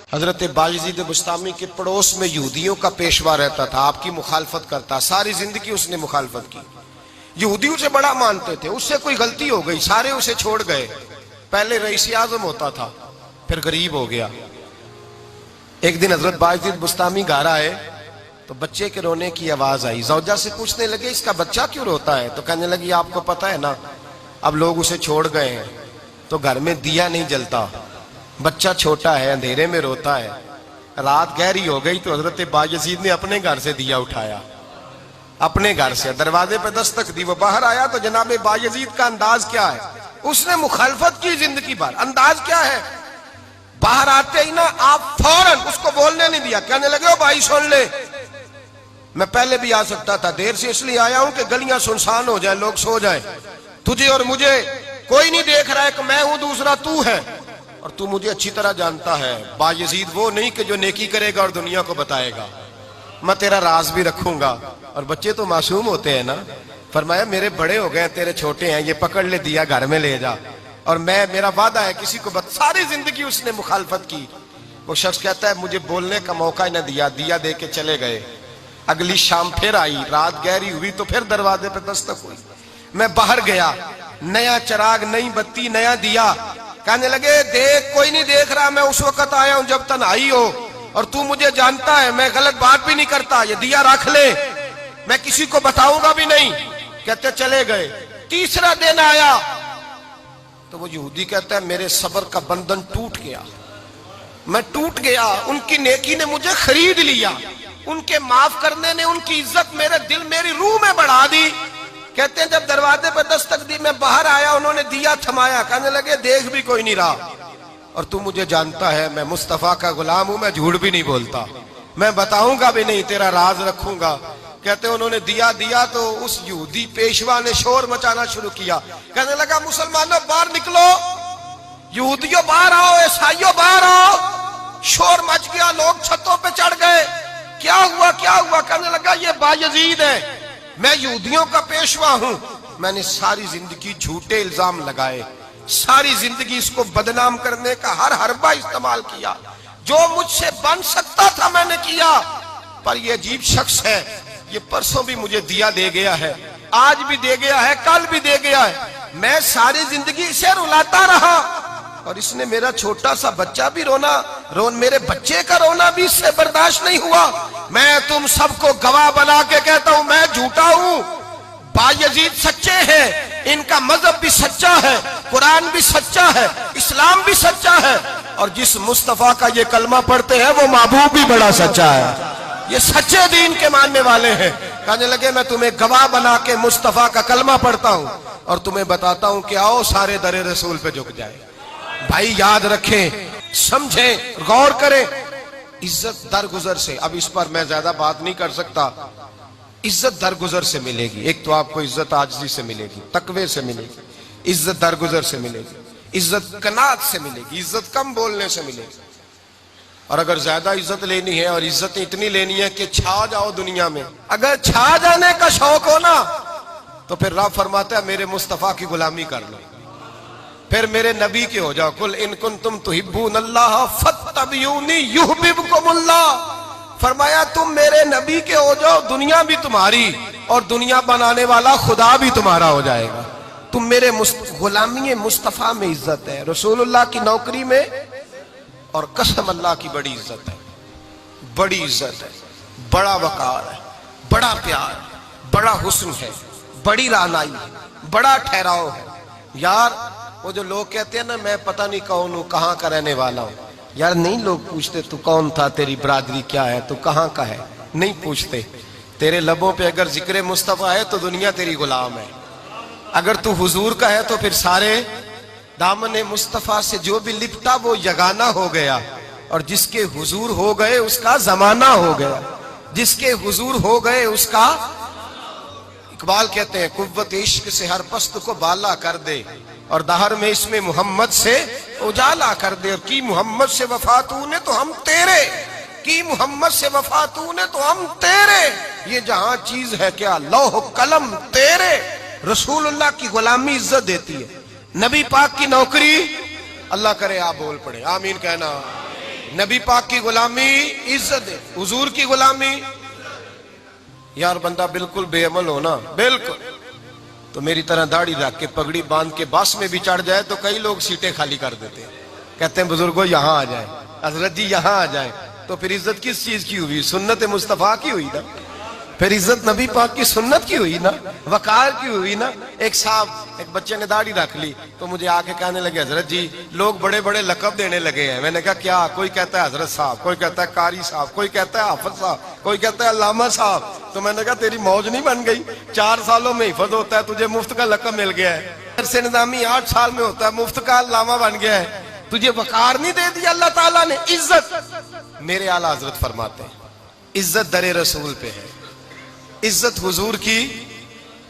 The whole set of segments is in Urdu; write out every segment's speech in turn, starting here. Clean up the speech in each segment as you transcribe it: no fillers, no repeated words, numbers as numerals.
حضرت باجزید بستامی کے پڑوس میں یہودیوں کا پیشوا رہتا تھا، آپ کی مخالفت کرتا، ساری زندگی اس نے مخالفت کی، یہودی اسے بڑا مانتے تھے، اس سے کوئی غلطی ہو گئی سارے اسے چھوڑ گئے، پہلے رئیس اعظم ہوتا تھا پھر غریب ہو گیا۔ ایک دن حضرت باجزید بستامی گھر آئے تو بچے کے رونے کی آواز آئی، زوجہ سے پوچھنے لگے اس کا بچہ کیوں روتا ہے؟ تو کہنے لگی آپ کو پتہ ہے نا اب لوگ اسے چھوڑ گئے ہیں تو گھر میں دیا نہیں جلتا، بچہ چھوٹا ہے اندھیرے میں روتا ہے۔ رات گہری ہو گئی تو حضرت باجزید نے اپنے گھر سے دیا اٹھایا، اپنے گھر سے دروازے پہ دستک دی، وہ باہر آیا تو جناب باجزید کا انداز کیا ہے؟ اس نے مخالفت کی زندگی بھر، انداز کیا ہے؟ باہر آتے ہی نا آپ فوراً اس کو بولنے نہیں دیا، کہنے لگے او بھائی سن لے، میں پہلے بھی آ سکتا تھا، دیر سے اس لیے آیا ہوں کہ گلیاں سنسان ہو جائیں، لوگ سو جائیں، تجھے اور مجھے کوئی نہیں دیکھ رہا ہے کہ میں ہوں دوسرا تو ہے، اور تو مجھے اچھی طرح جانتا ہے باجزید وہ نہیں کہ جو نیکی کرے گا اور دنیا کو بتائے گا، میں تیرا راز بھی رکھوں گا۔ اور بچے تو معصوم ہوتے ہیں نا، فرمایا میرے بڑے ہو گئے تیرے چھوٹے ہیں، یہ پکڑ لے دیا گھر میں لے جا، اور میرا وعدہ ہے کسی کو ساری زندگی اس نے مخالفت کی۔ وہ شخص کہتا ہے مجھے بولنے کا موقع ہی نہ دیا، دیا دے کے چلے گئے۔ اگلی شام پھر آئی، رات گہری ہوئی تو پھر دروازے پہ دستک ہوئی، میں باہر گیا، نیا چراغ، نئی بتی، نیا دیا، کہنے لگے دیکھ کوئی نہیں دیکھ رہا، میں اس وقت آیا ہوں جب تنہائی ہو، اور تو مجھے جانتا ہے میں غلط بات بھی نہیں کرتا، یہ دیا رکھ لے، میں کسی کو بتاؤں گا بھی نہیں۔ کہتے چلے گئے۔ تیسرا دن آیا تو وہ یہودی کہتا ہے میرے صبر کا بندھن ٹوٹ گیا، میں ٹوٹ گیا، ان کی نیکی نے مجھے خرید لیا، ان کے معاف کرنے نے ان کی عزت میرے دل میری روح میں بڑھا دی۔ کہتے ہیں جب دروازے پر دستک دی میں باہر آیا، انہوں نے دیا تھمایا، کہنے لگے دیکھ بھی کوئی نہیں رہا، اور تو مجھے جانتا ہے میں مصطفیٰ کا غلام ہوں، میں جھوٹ بھی نہیں بولتا، میں بتاؤں گا بھی نہیں، تیرا راز رکھوں گا۔ کہتے ہیں انہوں نے دیا تو اس یہودی پیشوا نے شور مچانا شروع کیا، کہنے لگا مسلمانوں باہر نکلو، یہودیوں باہر آؤ، عیسائیوں باہر آؤ۔ شور مچ گیا، لوگ چھتوں پہ چڑھ گئے، کیا ہوا کیا ہوا؟ کہنے لگا یہ باجزید ہے، میں یہودیوں کا پیشوا ہوں، میں نے ساری زندگی جھوٹے الزام لگائے، ساری زندگی اس کو بدنام کرنے کا ہر حربہ استعمال کیا، جو مجھ سے بن سکتا تھا میں نے کیا، پر یہ عجیب شخص ہے، یہ پرسوں بھی مجھے دیا دے گیا ہے، آج بھی دے گیا ہے، کل بھی دے گیا ہے، میں ساری زندگی اسے رلاتا رہا، اور اس نے میرا چھوٹا سا بچہ بھی میرے بچے کا رونا بھی اس سے برداشت نہیں ہوا۔ میں تم سب کو گواہ بنا کے کہتا ہوں میں جھوٹا ہوں، باجزید سچے ہیں، ان کا مذہب بھی سچا ہے، قرآن بھی سچا ہے، اسلام بھی سچا ہے، اور جس مصطفیٰ کا یہ کلمہ پڑھتے ہیں وہ محبوب بھی بڑا سچا ہے، یہ سچے دین کے ماننے والے ہیں۔ کہنے لگے میں تمہیں گواہ بنا کے مصطفیٰ کا کلمہ پڑھتا ہوں اور تمہیں بتاتا ہوں کہ آؤ سارے در رسول پہ جھک جائے۔ بھائی یاد رکھیں، سمجھیں، غور کریں، عزت درگزر سے، اب اس پر میں زیادہ بات نہیں کر سکتا، عزت درگزر سے ملے گی۔ ایک تو آپ کو عزت عاجزی سے ملے گی، تقوی سے ملے گی، عزت درگزر سے ملے گی، عزت قناعت سے ملے گی، عزت کم بولنے سے ملے گی، اور اگر زیادہ عزت لینی ہے اور عزت اتنی لینی ہے کہ چھا جاؤ دنیا میں، اگر چھا جانے کا شوق ہو نا تو پھر رب فرماتا ہے میرے مصطفیٰ کی غلامی کر لو، پھر میرے نبی کے ہو جاؤ، قل ان کنتم تحبون اللہ فاتبعونی یحببکم اللہ، فرمایا تم میرے نبی کے ہو جاؤ، دنیا بھی تمہاری اور دنیا بنانے والا خدا بھی تمہارا ہو جائے گا۔ تم میرے غلامی مصطفیٰ میں عزت ہے، رسول اللہ کی نوکری میں، اور قسم اللہ کی بڑی عزت ہے، بڑی عزت ہے، بڑا وقار ہے، بڑا پیار، بڑا حسن ہے، بڑی رعنائی ہے، بڑا ٹھہراؤ ہے۔ یار وہ جو لوگ کہتے ہیں نا میں پتہ نہیں کون ہوں، کہاں کا رہنے والا ہوں، یار نہیں لوگ پوچھتے تو کون تھا، تیری برادری کیا ہے، تو کہاں کا ہے، نہیں پوچھتے۔ تیرے لبوں پہ اگر ذکر مصطفیٰ ہے تو دنیا تیری غلام ہے، اگر تو حضور کا ہے تو پھر سارے دامن مصطفیٰ سے جو بھی لپٹا وہ یگانہ ہو گیا، اور جس کے حضور ہو گئے اس کا زمانہ ہو گیا، جس کے حضور ہو گئے اس کا۔ اقبال کہتے ہیں قوت عشق سے ہر پست کو بالا کر دے، اور دہر میں اس میں محمد سے اجالا کر دے، اور کی محمد سے وفا تو نے تو ہم تیرے، کی محمد سے وفا تو نے تو ہم تیرے، یہ جہاں چیز ہے کیا لوح قلم تیرے۔ رسول اللہ کی غلامی عزت دیتی ہے، نبی پاک کی نوکری، اللہ کرے آپ بول پڑے آمین کہنا۔ نبی پاک کی غلامی عزت ہے، حضور کی غلامی. یار بندہ بالکل بے عمل ہونا، بالکل تو میری طرح داڑھی رکھ کے پگڑی باندھ کے بس میں بھی چڑھ جائے تو کئی لوگ سیٹیں خالی کر دیتے ہیں، کہتے ہیں بزرگوں یہاں آ جائیں، حضرت جی یہاں آ جائیں. تو پھر عزت کس چیز کی ہوئی؟ سنت مصطفیٰ کی ہوئی نا. پھر عزت نبی پاک کی سنت کی ہوئی نا، وقار کی ہوئی نا. ایک صاحب، ایک بچے نے داڑھی رکھ لی تو مجھے آ کے کہنے لگے حضرت جی لوگ بڑے بڑے لقب دینے لگے ہیں. میں نے کہا کیا؟ کوئی کہتا ہے حضرت صاحب، کوئی کہتا ہے قاری صاحب، کوئی کہتا ہے حافظ صاحب، کوئی کہتا ہے علامہ صاحب. تو میں نے کہا تیری موج نہیں بن گئی؟ 4 سالوں میں حفظ ہوتا ہے، تجھے مفت کا لقب مل گیا ہے. درس نظامی 8 سال میں ہوتا ہے، مفت کا علامہ بن گیا ہے. تجھے وقار نہیں دے دیا اللہ تعالیٰ نے؟ عزت. میرے اعلیٰ حضرت فرماتے ہیں عزت در رسول پہ ہے، عزت حضور کی.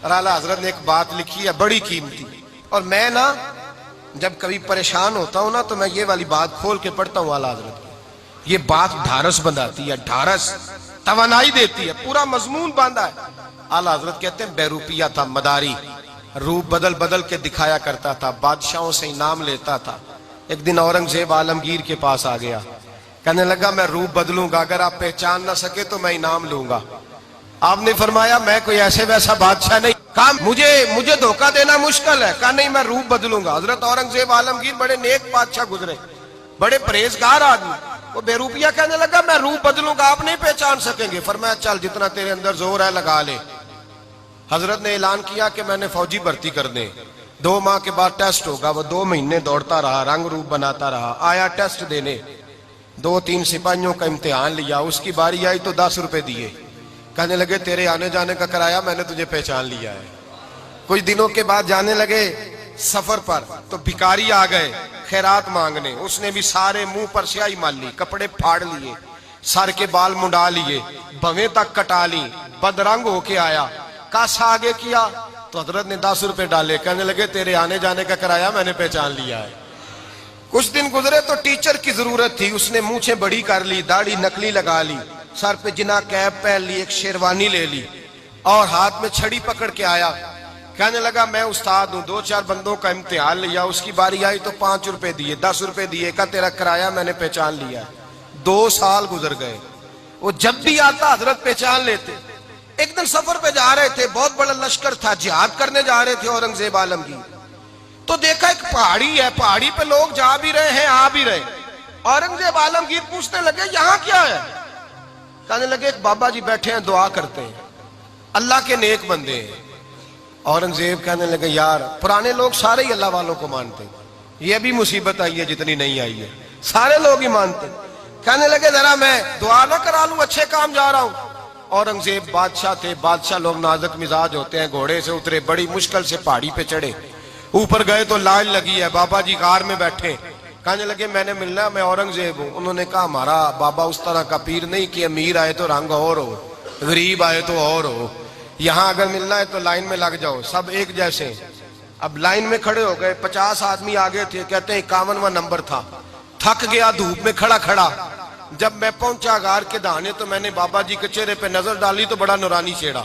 اور اعلیٰ حضرت نے ایک بات لکھی ہے بڑی قیمتی، اور میں نا جب کبھی پریشان ہوتا ہوں نا تو میں یہ والی بات کھول کے پڑھتا ہوں اعلیٰ حضرت کی. یہ بات ڈھارس بندھاتی ہے، ڈھارس توانائی دیتی ہے، پورا مضمون باندھا ہے. اعلیٰ حضرت کہتے ہیں بے روپیہ تھا مداری، روپ بدل بدل کے دکھایا کرتا تھا، بادشاہوں سے انعام لیتا تھا. ایک دن اورنگزیب عالمگیر کے پاس آ گیا، کہنے لگا میں روپ بدلوں گا، اگر آپ پہچان نہ سکے تو میں انعام لوں گا. آپ نے فرمایا میں کوئی ایسے ویسا بادشاہ نہیں، کہا مجھے دھوکہ دینا مشکل ہے. کہا نہیں میں روپ بدلوں گا. حضرت اورنگزیب عالمگیر بڑے نیک بادشاہ گزرے، بڑے پرہیزگار آدمی. وہ بے روپیہ کہنے لگا میں روپ بدلوں گا، آپ نہیں پہچان سکیں گے. فرمایا چل جتنا تیرے اندر زور ہے لگا لے. حضرت نے اعلان کیا کہ میں نے فوجی بھرتی کر دیں. 2 ماہ کے بعد ٹیسٹ ہوگا. وہ 2 مہینے دوڑتا رہا، رنگ روپ بناتا رہا. آیا ٹیسٹ دینے، 2-3 سپاہیوں کا امتحان لیا. اس کی باری آئی تو 10 روپے دیے. کہنے لگے تیرے آنے جانے کا کرایہ میں نے تجھے پہچان لیا ہے. کچھ دنوں کے بعد جانے لگے سفر پر تو بھکاری آ گئے خیرات مانگنے. اس نے بھی سارے منہ پر سیاہی مال لی، کپڑے پھاڑ لیے، سر کے بال منڈا لیے، بھویں تک کٹا لی، بدرنگ ہو کے آیا. کاسا آگے کیا تو حضرت نے 10 روپے ڈالے. کہنے لگے تیرے آنے جانے کا کرایہ میں نے پہچان لیا ہے. کچھ دن گزرے تو ٹیچر کی ضرورت تھی. اس نے مونچھیں بڑی کر لی، داڑھی نکلی لگا لی، سر پہ جنا کیپ پہن لی، ایک شیروانی لے لی اور ہاتھ میں چھڑی پکڑ کے آیا. کہنے لگا میں استاد ہوں، 2-4 بندوں کا امتحان لیا. اس کی باری آئی تو 5 روپے دیے، 10 روپے دیے. کہا تیرا کرایہ میں نے پہچان لیا. 2 سال گزر گئے. وہ جب بھی آتا حضرت پہچان لیتے. ایک دن سفر پہ جا رہے تھے، بہت بڑا لشکر تھا، جہاد کرنے جا رہے تھے اورنگزیب عالمگیر. تو دیکھا ایک پہاڑی ہے، پہاڑی پہ لوگ جا بھی رہے ہیں آ بھی رہے. اورنگزیب عالمگیر پوچھنے لگے یہاں کیا ہے؟ کہنے لگے ایک بابا جی بیٹھے ہیں دعا کرتے ہیں، اللہ کے نیک بندے ہیں. اورنگزیب کہنے لگے یار پرانے لوگ سارے ہی اللہ والوں کو مانتے ہیں، یہ بھی مصیبت آئی ہے جتنی نہیں آئی ہے، سارے لوگ ہی مانتے ہیں. کہنے لگے ذرا میں دعا نہ کرا لوں، اچھے کام جا رہا ہوں. اورنگزیب بادشاہ تھے، بادشاہ لوگ نازک مزاج ہوتے ہیں. گھوڑے سے اترے، بڑی مشکل سے پہاڑی پہ چڑھے، اوپر گئے تو لائن لگی ہے. بابا جی غار میں بیٹھے. کہنے لگے میں نے ملنا، میں اورنگزیب ہوں. انہوں نے کہا ہمارا بابا اس طرح کا پیر نہیں کہ امیر آئے تو رنگ اور ہو، غریب آئے تو اور ہو. یہاں اگر ملنا ہے تو لائن میں لگ جاؤ، سب ایک جیسے. اب لائن میں کھڑے ہو گئے. 50 آدمی آگے تھے، کہتے ہیں 51واں نمبر تھا. تھک گیا دھوپ میں کھڑا کھڑا. جب میں پہنچا غار کے دہانے تو میں نے بابا جی کے چہرے پہ نظر ڈالی تو بڑا نورانی چہرہ،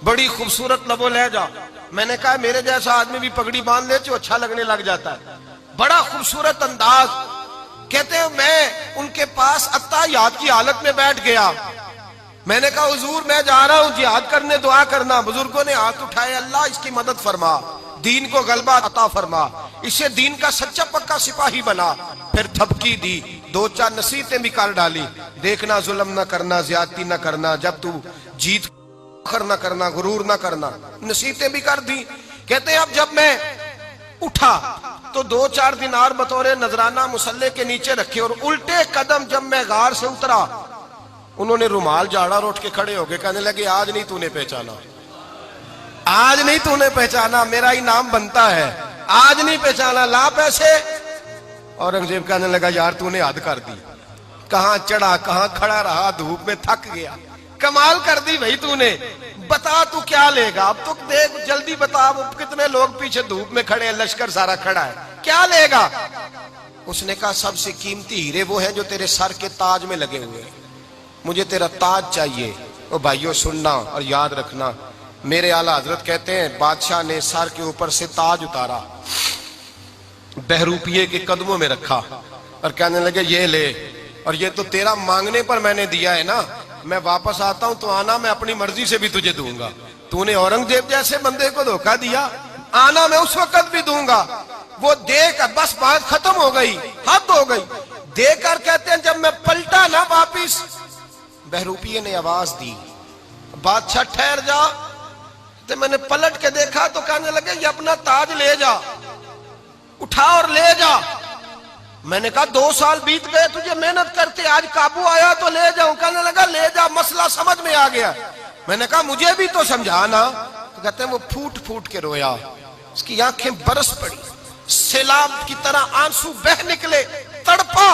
بڑی خوبصورت لب و لہجہ. میں نے کہا میرے جیسا آدمی بھی پگڑی باندھ لے تو اچھا لگنے لگ جاتا ہے، بڑا خوبصورت انداز. کہتے ہیں میں ان کے پاس اتحیات کی حالت میں بیٹھ گیا. میں نے کہا حضور میں جا رہا ہوں جہاد کرنے، دعا کرنا. بزرگوں نے ہاتھ اٹھائے، اللہ اس کی مدد فرما، دین کو غلبہ عطا فرما، اسے دین کا سچا پکا سپاہی بنا. پھر تھپکی دی، 2-4 نصیحتیں بھی کر ڈالی. دیکھنا ظلم نہ کرنا، زیادتی نہ کرنا، جب تو جیت فخر نہ کرنا، غرور نہ کرنا. نصیحتیں بھی کر دی. کہتے ہیں اب جب میں اٹھا تو 2-4 دینار بطور نذرانہ مسلح کے نیچے رکھے، اور الٹے قدم جب میں غار سے اترا انہوں نے رومال جھاڑا اور اٹھ کے کھڑے ہو گئے. کہنے لگے آج نہیں تو نے پہچانا، آج نہیں تو نے پہچانا، میرا ہی نام بنتا ہے، آج نہیں پہچانا، لا پیسے. اورنگزیب کہنے لگا یار تو نے حد کر دی، کہاں چڑھا کہاں کھڑا رہا، دھوپ میں تھک گیا، کمال کر دی بھائی تو نے. بتا تو کیا لے گا اب؟ تو دیکھ جلدی بتا، کتنے لوگ پیچھے دھوپ میں کھڑے ہیں، لشکر سارا کھڑا ہے، کیا لے گا؟ اس نے کہا سب سے قیمتی ہیرے وہ ہیں جو تیرے سر کے تاج میں لگے ہوئے ہیں، مجھے تیرا تاج چاہیے. او بھائیو سننا اور یاد رکھنا، میرے اعلیٰ حضرت کہتے ہیں بادشاہ نے سر کے اوپر سے تاج اتارا، بہروپیے کے قدموں میں رکھا اور کہنے لگے یہ لے. اور یہ تو تیرا مانگنے پر میں نے دیا ہے نا، میں واپس آتا ہوں تو آنا میں اپنی مرضی سے بھی تجھے دوں گا. تو نے اورنگزیب جیسے بندے کو دھوکہ دیا، آنا میں اس وقت بھی دوں گا. وہ دے کر بس بات ختم ہو گئی، حد ہو گئی. دے کر کہتے ہیں جب میں پلٹا نا واپس، بہروپیے نے آواز دی، بادشاہ ٹھہر جا. تو میں نے پلٹ کے دیکھا تو کہنے لگے یہ اپنا تاج لے جا، اٹھا اور لے جا. میں نے کہا 2 سال بیت گئے تجھے محنت کرتے، آج قابو آیا تو لے جاؤں. کہنے لگا لے جا، مسئلہ سمجھ میں آ گیا. میں نے کہا مجھے بھی تو سمجھانا. تو کہتے ہیں وہ پھوٹ پھوٹ کے رویا، اس کی آنکھیں برس پڑی، سیلاب کی طرح آنسو بہ نکلے، تڑپا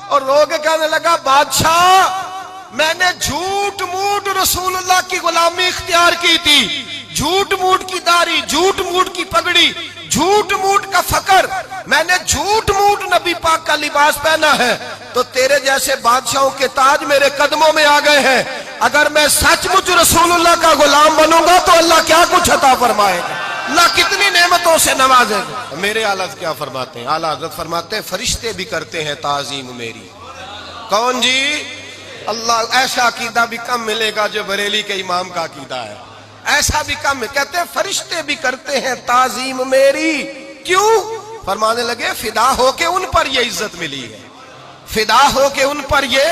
اور رو کے کہنے لگا بادشاہ میں نے جھوٹ موٹ رسول اللہ کی غلامی اختیار کی تھی، جھوٹ موٹ کی داڑھی، جھوٹ موٹ کی پگڑی، جھوٹ موٹ کا فقر، میں نے جھوٹ موٹ نبی پاک کا لباس پہنا ہے. تو تیرے جیسے بادشاہوں کے تاج میرے قدموں میں آ گئے ہیں. اگر میں سچ مچ رسول اللہ کا غلام بنوں گا تو اللہ کیا کچھ عطا فرمائے گا، اللہ کتنی نعمتوں سے نوازے گا. میرے اعلیٰ حضرت کیا فرماتے ہیں؟ اعلیٰ حضرت فرماتے ہیں فرشتے بھی کرتے ہیں تعظیم میری. کون جی؟ اللہ. ایسا عقیدہ بھی کم ملے گا جو بریلی کے امام کا عقیدہ ہے، ایسا بھی کم. کہتے ہیں فرشتے بھی کرتے ہیں تعظیم میری. کیوں؟ فرمانے لگے فدا ہو کے ان پر یہ عزت ملی ہے، فدا ہو کے ان پر یہ